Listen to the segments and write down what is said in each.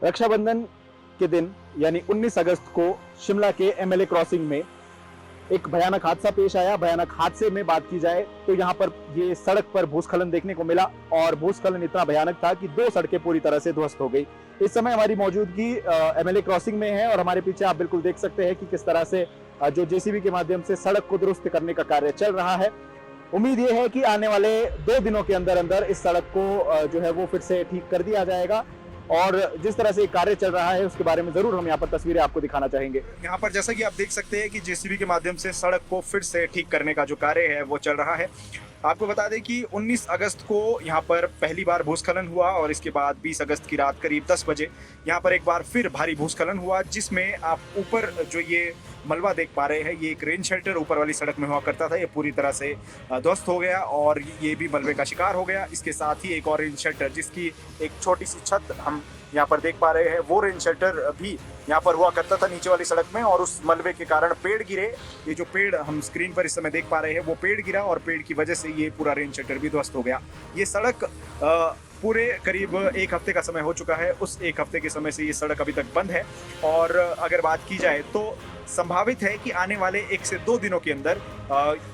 रक्षाबंधन के दिन यानी 19 अगस्त को शिमला के एमएलए क्रॉसिंग में एक भयानक हादसा पेश आया। भयानक हादसे में बात की जाए तो यहाँ पर ये सड़क पर भूस्खलन देखने को मिला और भूस्खलन इतना भयानक था कि दो सड़कें पूरी तरह से ध्वस्त हो गई। इस समय हमारी मौजूदगी एमएलए क्रॉसिंग में है और हमारे पीछे आप बिल्कुल देख सकते हैं कि किस तरह से जो जेसीबी के माध्यम से सड़क को दुरुस्त करने का कार्य चल रहा है। उम्मीद ये है कि आने वाले 2 दिनों के अंदर अंदर इस सड़क को जो है वो फिर से ठीक कर दिया जाएगा और जिस तरह से कार्य चल रहा है उसके बारे में जरूर हम यहाँ पर तस्वीरें आपको दिखाना चाहेंगे। यहाँ पर जैसा कि आप देख सकते हैं कि जेसीबी के माध्यम से सड़क को फिर से ठीक करने का जो कार्य है वो चल रहा है। आपको बता दें कि 19 अगस्त को यहाँ पर पहली बार भूस्खलन हुआ और इसके बाद 20 अगस्त की रात करीब 10 बजे यहाँ पर एक बार फिर भारी भूस्खलन हुआ, जिसमें आप ऊपर जो ये मलबा देख पा रहे हैं, ये एक रेन शेल्टर ऊपर वाली सड़क में हुआ करता था, ये पूरी तरह से ध्वस्त हो गया और ये भी मलबे का शिकार हो गया। इसके साथ ही एक और रेन शेल्टर जिसकी एक छोटी सी छत हम यहाँ पर देख पा रहे हैं, वो रेन शेल्टर भी यहाँ पर हुआ करता था नीचे वाली सड़क में, और उस मलबे के कारण पेड़ गिरे। ये जो पेड़ हम स्क्रीन पर इस समय देख पा रहे हैं वो पेड़ गिरा और पेड़ की वजह से ये पूरा रेन शेल्टर भी ध्वस्त हो गया। ये सड़क पूरे करीब 1 हफ्ते का समय हो चुका है। उस 1 हफ्ते के समय से ये सड़क अभी तक बंद है और अगर बात की जाए तो संभावित है कि आने वाले 1 से 2 दिनों के अंदर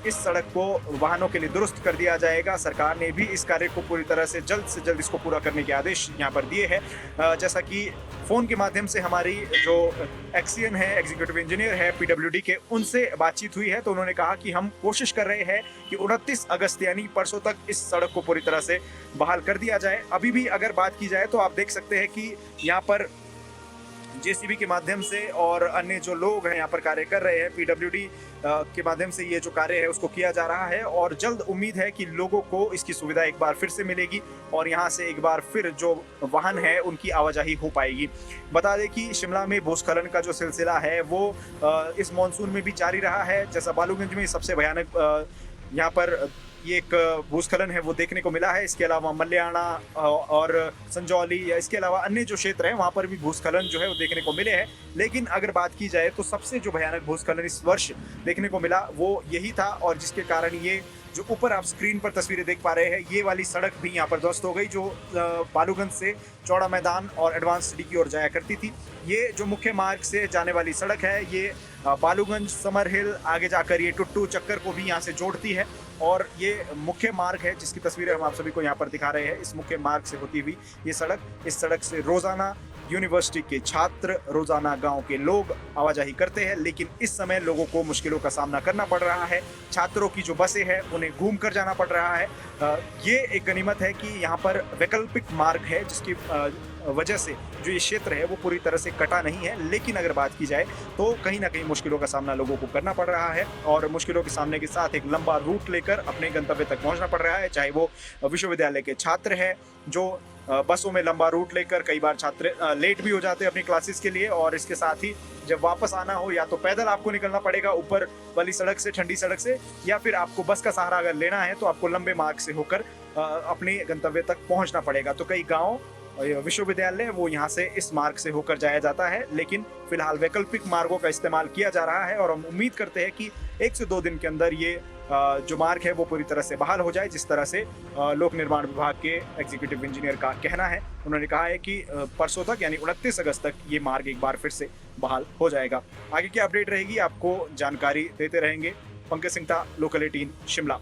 इस सड़क को वाहनों के लिए दुरुस्त कर दिया जाएगा। सरकार ने भी इस कार्य को पूरी तरह से जल्द इसको पूरा करने के आदेश यहाँ पर दिए हैं। जैसा कि फ़ोन के माध्यम से हमारी जो एक्सीएन है, एग्जीक्यूटिव इंजीनियर है पीडब्ल्यूडी के, उनसे बातचीत हुई है तो उन्होंने कहा कि हम कोशिश कर रहे हैं कि 29 अगस्त यानी परसों तक इस सड़क को पूरी तरह से बहाल कर दिया जाए। अभी भी अगर बात की जाए तो आप देख सकते हैं कि यहाँ पर जेसीबी के माध्यम से और अन्य जो लोग हैं यहाँ पर कार्य कर रहे हैं, पीडब्ल्यूडी के माध्यम से ये जो कार्य है उसको किया जा रहा है और जल्द उम्मीद है कि लोगों को इसकी सुविधा एक बार फिर से मिलेगी और यहाँ से एक बार फिर जो वाहन है उनकी आवाजाही हो पाएगी। बता दें कि शिमला में भूस्खलन का जो सिलसिला है वो इस मानसून में भी जारी रहा है। जैसा बालूगंज में सबसे भयानक यहाँ पर ये एक भूस्खलन है वो देखने को मिला है, इसके अलावा मल्याणा और संजौली या इसके अलावा अन्य जो क्षेत्र हैं वहाँ पर भी भूस्खलन जो है वो देखने को मिले हैं। लेकिन अगर बात की जाए तो सबसे जो भयानक भूस्खलन इस वर्ष देखने को मिला वो यही था और जिसके कारण ये जो ऊपर आप स्क्रीन पर तस्वीरें देख पा रहे हैं, ये वाली सड़क भी यहाँ पर ध्वस्त हो गई जो बालूगंज से चौड़ा मैदान और एडवांस सिटी की ओर जाया करती थी। ये जो मुख्य मार्ग से जाने वाली सड़क है ये बालूगंज, समर हिल, आगे जाकर ये टुट्टू चक्कर को भी यहाँ से जोड़ती है और ये मुख्य मार्ग है जिसकी तस्वीरें हम आप सभी को यहाँ पर दिखा रहे हैं। इस मुख्य मार्ग से होती हुई ये सड़क, इस सड़क से रोजाना यूनिवर्सिटी के छात्र, रोजाना गांव के लोग आवाजाही करते हैं, लेकिन इस समय लोगों को मुश्किलों का सामना करना पड़ रहा है। छात्रों की जो बसें हैं उन्हें घूम कर जाना पड़ रहा है। ये एक गनीमत है कि यहाँ पर वैकल्पिक मार्ग है जिसकी वजह से जो ये क्षेत्र है वो पूरी तरह से कटा नहीं है। लेकिन अगर बात की जाए तो कहीं ना कहीं मुश्किलों का सामना लोगों को करना पड़ रहा है और मुश्किलों के सामने के साथ एक लंबा रूट लेकर अपने गंतव्य तक पहुंचना पड़ रहा है। चाहे वो विश्वविद्यालय के छात्र हैं जो बसों में लंबा रूट लेकर कई बार छात्र लेट भी हो जाते हैं अपनी क्लासेस के लिए, और इसके साथ ही जब वापस आना हो या तो पैदल आपको निकलना पड़ेगा ऊपर वाली सड़क से, ठंडी सड़क से, या फिर आपको बस का सहारा अगर लेना है तो आपको लंबे मार्ग से होकर अपने गंतव्य तक पहुंचना पड़ेगा। तो कई गाँव विश्वविद्यालय वो यहाँ से इस मार्ग से होकर जाया जाता है, लेकिन फिलहाल वैकल्पिक मार्गों का इस्तेमाल किया जा रहा है और हम उम्मीद करते हैं कि 1 से 2 दिन के अंदर ये जो मार्ग है वो पूरी तरह से बहाल हो जाए, जिस तरह से लोक निर्माण विभाग के एग्जीक्यूटिव इंजीनियर का कहना है। उन्होंने कहा है कि परसों तक यानी 29 अगस्त तक ये मार्ग एक बार फिर से बहाल हो जाएगा। आगे की अपडेट रहेगी, आपको जानकारी देते रहेंगे। पंकज सिंह, लोकल 18 शिमला।